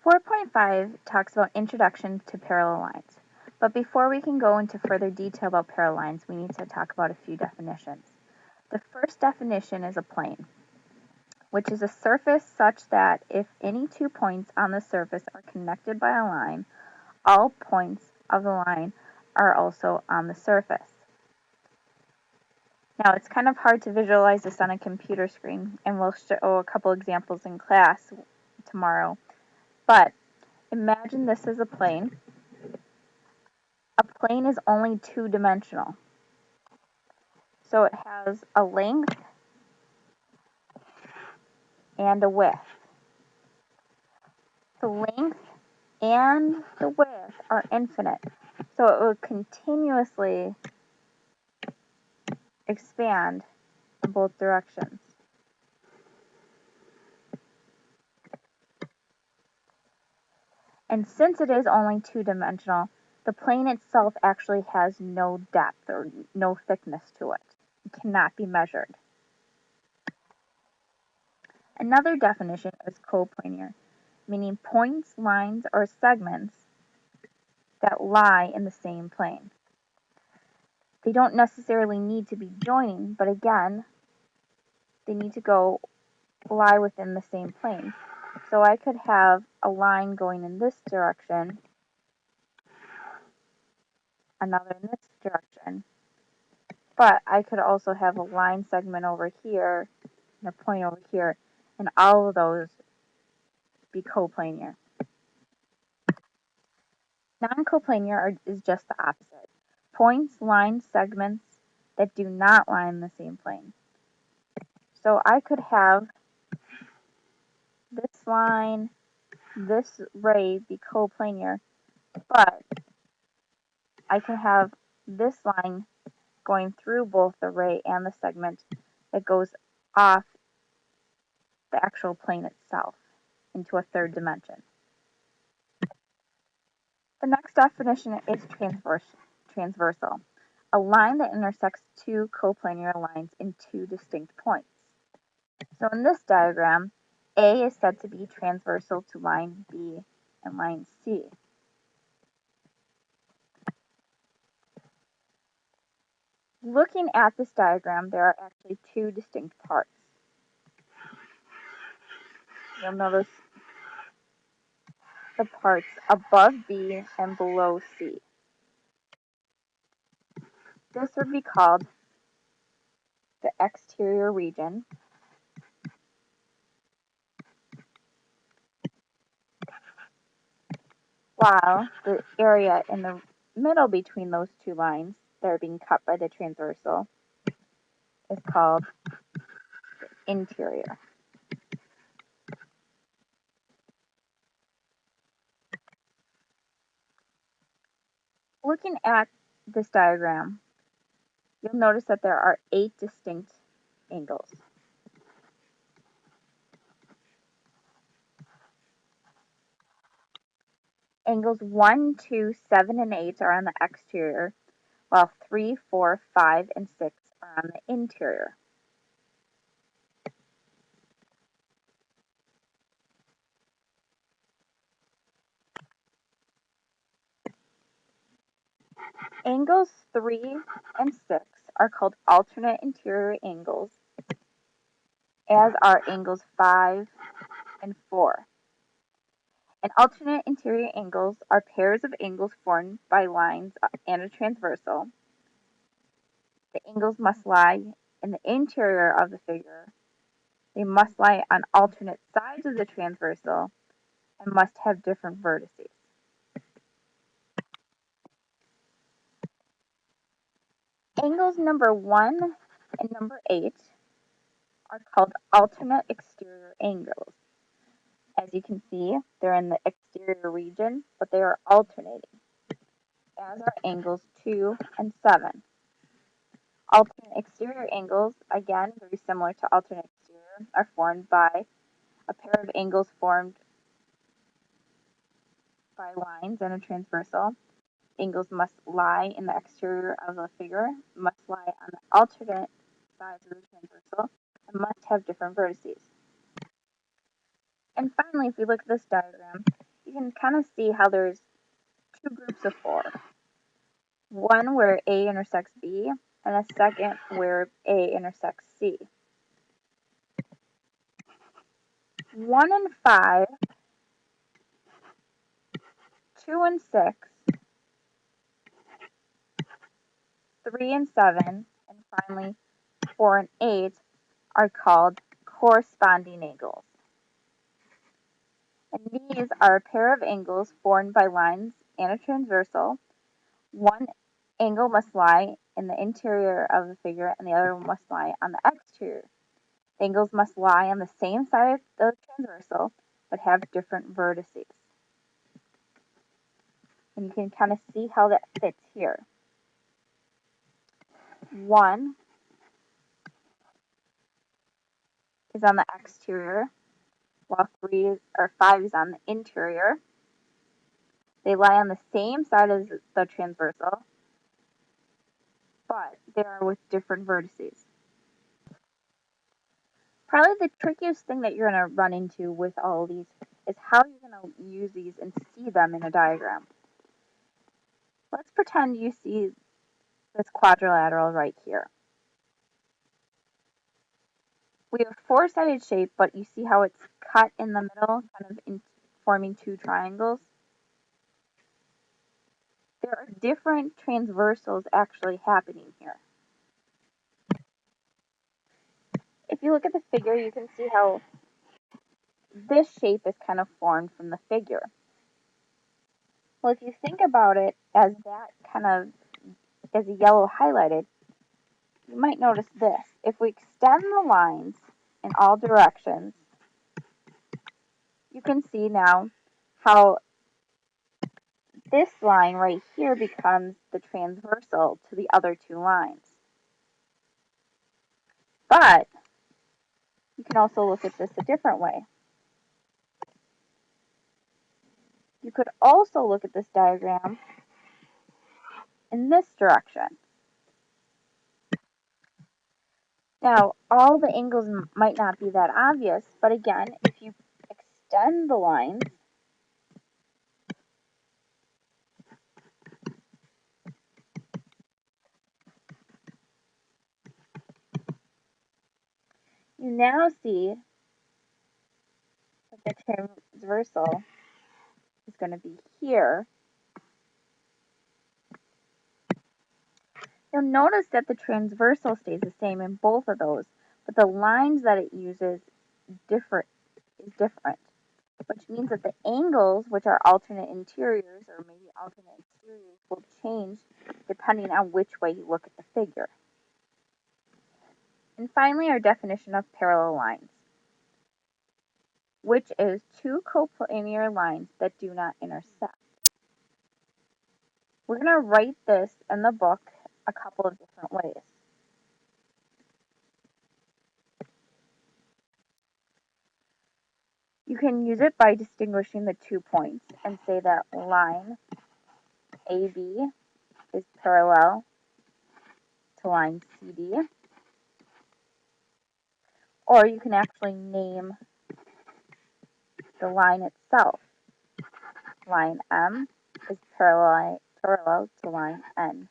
4.5 talks about introduction to parallel lines. But before we can go into further detail about parallel lines, we need to talk about a few definitions. The first definition is a plane, which is a surface such that if any 2 points on the surface are connected by a line, all points of the line are also on the surface. Now, it's kind of hard to visualize this on a computer screen, and we'll show a couple examples in class tomorrow. But imagine this is a plane. A plane is only two-dimensional. So it has a length and a width. The length and the width are infinite. So it will continuously expand in both directions. And since it is only two-dimensional, the plane itself actually has no depth or no thickness to it. It cannot be measured. Another definition is coplanar, meaning points, lines, or segments that lie in the same plane. They don't necessarily need to be joining, but again, they need to lie within the same plane. So I could have a line going in this direction, another in this direction, but I could also have a line segment over here and a point over here, and all of those be coplanar. Non-coplanar is just the opposite. Points, lines, segments that do not lie in the same plane. So I could have this line, this ray be coplanar, but I can have this line going through both the ray and the segment that goes off the actual plane itself into a third dimension. The next definition is transversal, a line that intersects two coplanar lines in two distinct points. So in this diagram, A is said to be transversal to line B and line C. Looking at this diagram, there are actually two distinct parts. You'll notice the parts above B and below C. This would be called the exterior region, while the area in the middle between those two lines that are being cut by the transversal is called the interior. Looking at this diagram, you'll notice that there are 8 distinct angles. Angles 1, 2, 7, and 8 are on the exterior, while 3, 4, 5, and 6 are on the interior. Angles 3 and 6 are called alternate interior angles, as are angles 5 and 4. And alternate interior angles are pairs of angles formed by lines and a transversal. The angles must lie in the interior of the figure. They must lie on alternate sides of the transversal and must have different vertices. Angles number 1 and number 8 are called alternate exterior angles. As you can see, they're in the exterior region, but they are alternating, as are angles 2 and 7. Alternate exterior angles, again, very similar to alternate exterior, are formed by a pair of angles formed by lines and a transversal. Angles must lie in the exterior of the figure, must lie on the alternate sides of the transversal, and must have different vertices. And finally, if we look at this diagram, you can kind of see how there's two groups of four. One where A intersects B, and a second where A intersects C. 1 and 5, 2 and 6, 3 and 7, and finally 4 and 8 are called corresponding angles. And these are a pair of angles formed by lines and a transversal. One angle must lie in the interior of the figure and the other one must lie on the exterior. The angles must lie on the same side of the transversal but have different vertices. And you can kind of see how that fits here. 1 is on the exterior, while 5 is on the interior. They lie on the same side as the transversal, but they are with different vertices. Probably the trickiest thing that you're going to run into with all of these is how you're going to use these and see them in a diagram. Let's pretend you see this quadrilateral right here. We have a four-sided shape, but you see how it's cut in the middle, kind of forming two triangles? There are different transversals actually happening here. If you look at the figure, you can see how this shape is kind of formed from the figure. Well, if you think about it as that kind of as a yellow highlighted, you might notice this. If we extend the lines in all directions, you can see now how this line right here becomes the transversal to the other two lines. But you can also look at this a different way. You could also look at this diagram in this direction. Now, all the angles might not be that obvious, but again, if you extend the lines, you now see that the transversal is going to be here. You'll notice that the transversal stays the same in both of those, but the lines that it uses is different, which means that the angles, which are alternate interiors or maybe alternate exteriors, will change depending on which way you look at the figure. And finally, our definition of parallel lines, which is two coplanar lines that do not intersect. We're going to write this in the book a couple of different ways. You can use it by distinguishing the 2 points and say that line AB is parallel to line CD. Or you can actually name the line itself. Line M is parallel to line N.